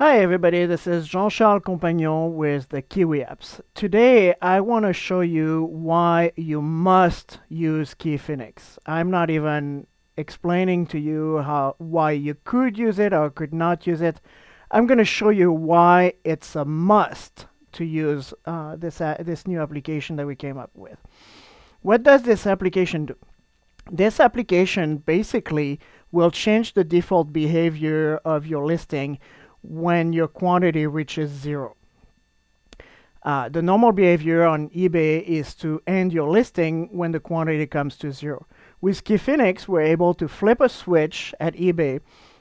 Hi everybody, this is Jean-Charles Compagnon with the KiOui apps. Today I want to show you why you must use KeyPhoenix. I'm not even explaining to you why you could use it or could not use it. I'm going to show you why it's a must to use this new application that we came up with. What does this application do? This application basically will change the default behavior of your listing when your quantity reaches 0. The normal behavior on eBay is to end your listing when the quantity comes to 0. With KeyPhoenix, we're able to flip a switch at eBay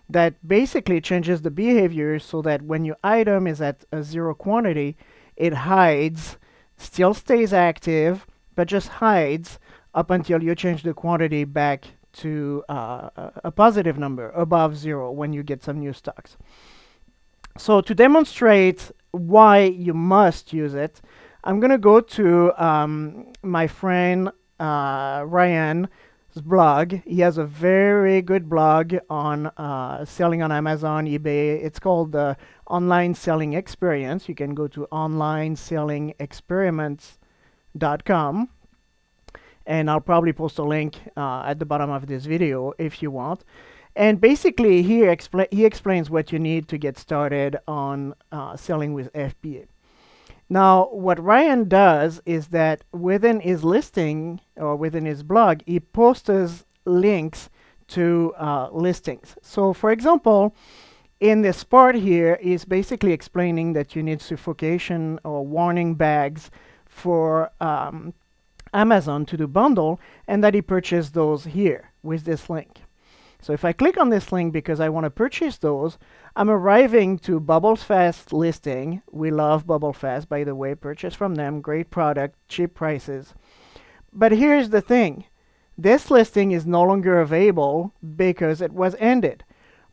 that basically changes the behavior so that when your item is at a 0 quantity, it hides, still stays active, but just hides up until you change the quantity back to a positive number above 0 when you get some new stocks. So to demonstrate why you must use it, I'm going to go to my friend Ryan's blog. He has a very good blog on selling on Amazon, eBay. It's called the Online Selling Experience. You can go to onlinesellingexperiments.com. And I'll probably post a link at the bottom of this video if you want. And basically, he explains what you need to get started on selling with FBA. Now, what Ryan does is that within his listing or within his blog, he posts links to listings. So, for example, in this part here, he's basically explaining that you need suffocation or warning bags for Amazon to do bundle, and that he purchased those here with this link. So if I click on this link because I want to purchase those, I'm arriving to Bubbles Fast listing. We love Bubble Fast, by the way. Purchase from them. Great product, cheap prices. But here's the thing. This listing is no longer available because it was ended.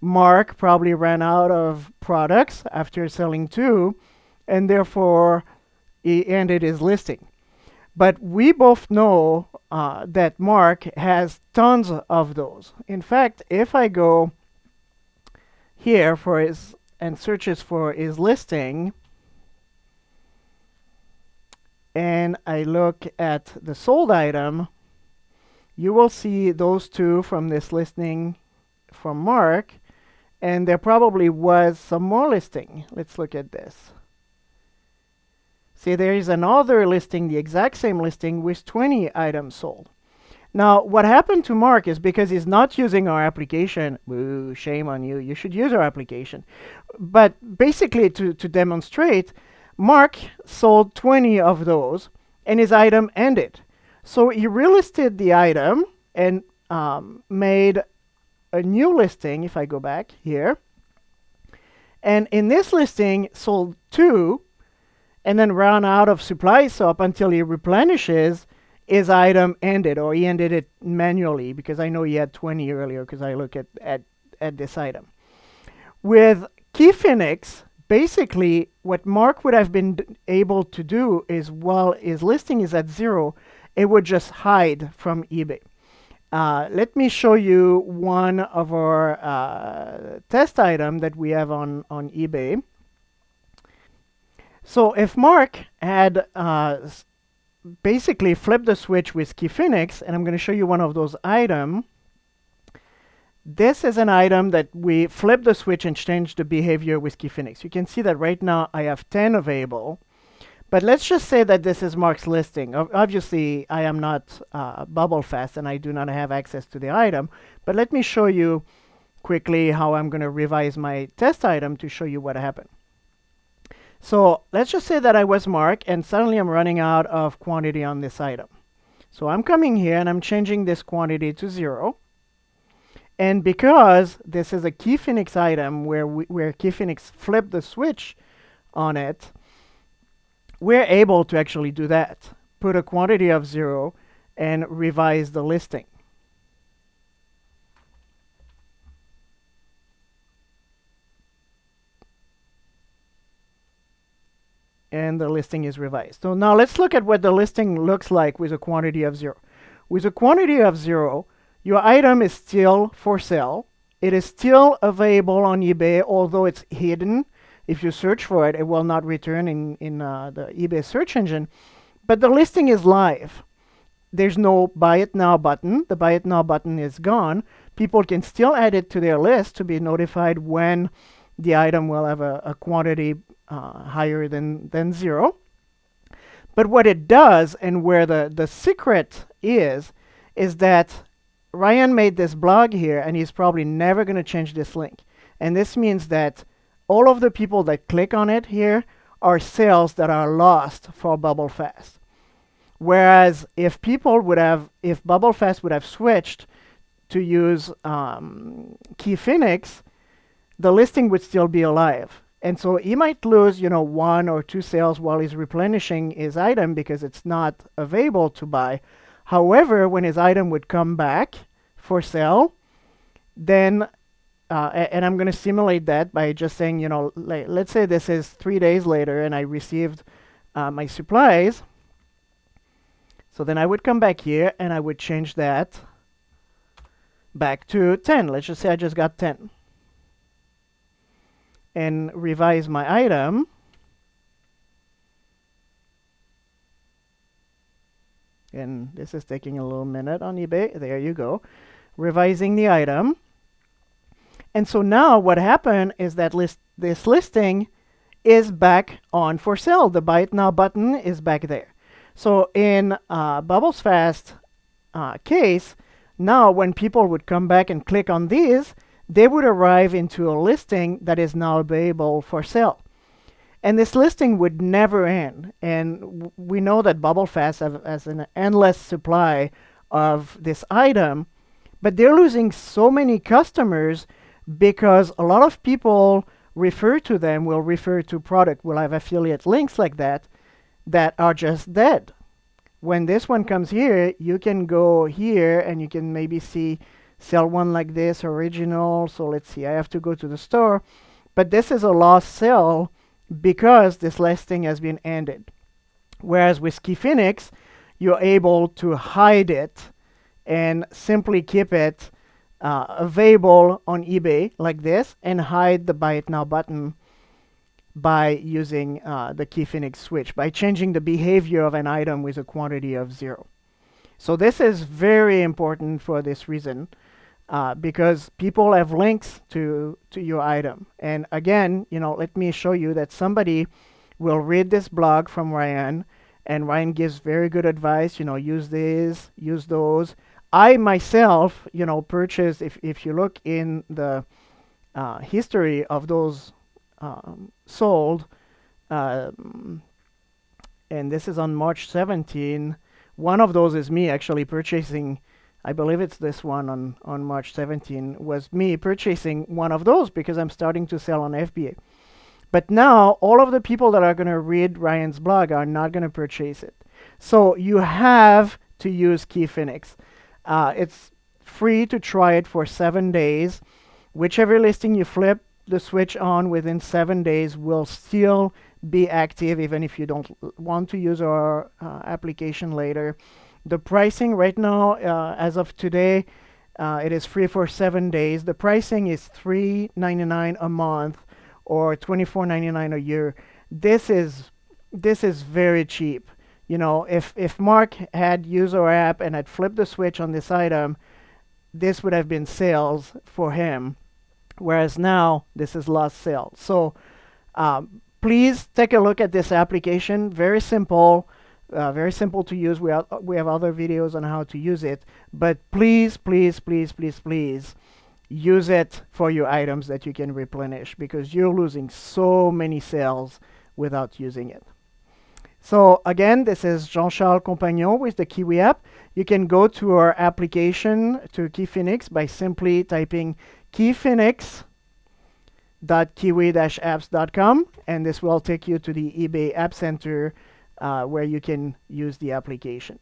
Mark probably ran out of products after selling 2, and therefore he ended his listing. But we both know that Mark has tons of those. In fact, if I go here for his and searches for his listing, and I look at the sold item, you will see those 2 from this listing from Mark, and there probably was some more listing. Let's look at this. See, there is another listing, the exact same listing with 20 items sold. Now, what happened to Mark is because he's not using our application, boo, shame on you, you should use our application. But basically, to demonstrate, Mark sold 20 of those, and his item ended. So he relisted the item and made a new listing, if I go back here. And in this listing, sold 2, and then ran out of supply, so up until he replenishes, his item ended, or he ended it manually, because I know he had 20 earlier, because I look at this item. With KeyPhoenix, basically, what Mark would have been able to do is, while his listing is at 0, it would just hide from eBay. Let me show you one of our test items that we have on eBay. So if Mark had basically flipped the switch with KeyPhoenix, and I'm going to show you one of those items. This is an item that we flipped the switch and changed the behavior with KeyPhoenix. You can see that right now I have 10 available. But let's just say that this is Mark's listing. Obviously, I am not Bubble Fast, and I do not have access to the item. But let me show you quickly how I'm going to revise my test item to show you what happened. So let's just say that I was Mark, and suddenly I'm running out of quantity on this item. So I'm coming here, and I'm changing this quantity to 0. And because this is a KeyPhoenix item where KeyPhoenix flipped the switch on it, we're able to actually do that. Put a quantity of 0 and revise the listing. And the listing is revised. So now let's look at what the listing looks like with a quantity of 0. With a quantity of 0, your item is still for sale. It is still available on eBay, although it's hidden. If you search for it, it will not return in the eBay search engine. But the listing is live. There's no buy it now button. The buy it now button is gone. People can still add it to their list to be notified when the item will have a quantity higher than 0. But what it does, and where the secret is that Ryan made this blog here, and he's probably never going to change this link. And this means that all of the people that click on it here are sales that are lost for BubbleFast. Whereas if BubbleFast would have switched to use KiPhoenix, the listing would still be alive. And so he might lose, 1 or 2 sales while he's replenishing his item because it's not available to buy. However, when his item would come back for sale, then, and I'm going to simulate that by just saying, let's say this is 3 days later and I received my supplies. So then I would come back here and I would change that back to 10. Let's just say I just got 10. And revise my item. And this is taking a little minute on eBay. There you go. Revising the item. And so now what happened is that this listing is back on for sale. The Buy It Now button is back there. So in BubbleFast case, now when people would come back and click on these, they would arrive into a listing that is now available for sale. And this listing would never end. And we know that BubbleFast has an endless supply of this item, but they're losing so many customers because a lot of people refer to them, will refer to product, will have affiliate links like that are just dead. When this one comes here, you can go here and you can maybe see sell one like this, original. So let's see, I have to go to the store. But this is a lost sale because this listing has been ended. Whereas with KiPhoenix, you're able to hide it and simply keep it available on eBay like this and hide the Buy It Now button by using the KiPhoenix switch, by changing the behavior of an item with a quantity of 0. So this is very important for this reason. Because people have links to your item. And again, let me show you that somebody will read this blog from Ryan, and Ryan gives very good advice, use these, use those. I myself, purchased, if you look in the history of those sold, and this is on March 17, one of those is me actually purchasing, I believe it's this one on March 17, was me purchasing one of those because I'm starting to sell on FBA. But now all of the people that are going to read Ryan's blog are not going to purchase it. So you have to use KiPhoenix. It's free to try it for 7 days. Whichever listing you flip the switch on within 7 days will still be active even if you don't want to use our application later. The pricing right now, as of today, it is free for 7 days. The pricing is $3.99 a month or $24.99 a year. This is very cheap. If Mark had used our app and had flipped the switch on this item, this would have been sales for him. Whereas now this is lost sales. So please take a look at this application. Very simple. Very simple to use. We have other videos on how to use it, but please, please, please, please, please use it for your items that you can replenish because you're losing so many sales without using it. So again, this is Jean-Charles Compagnon with the KiOui app. You can go to our application to KiPhoenix by simply typing kiphoenix.kiwi-apps.com, and this will take you to the eBay App Center where you can use the application.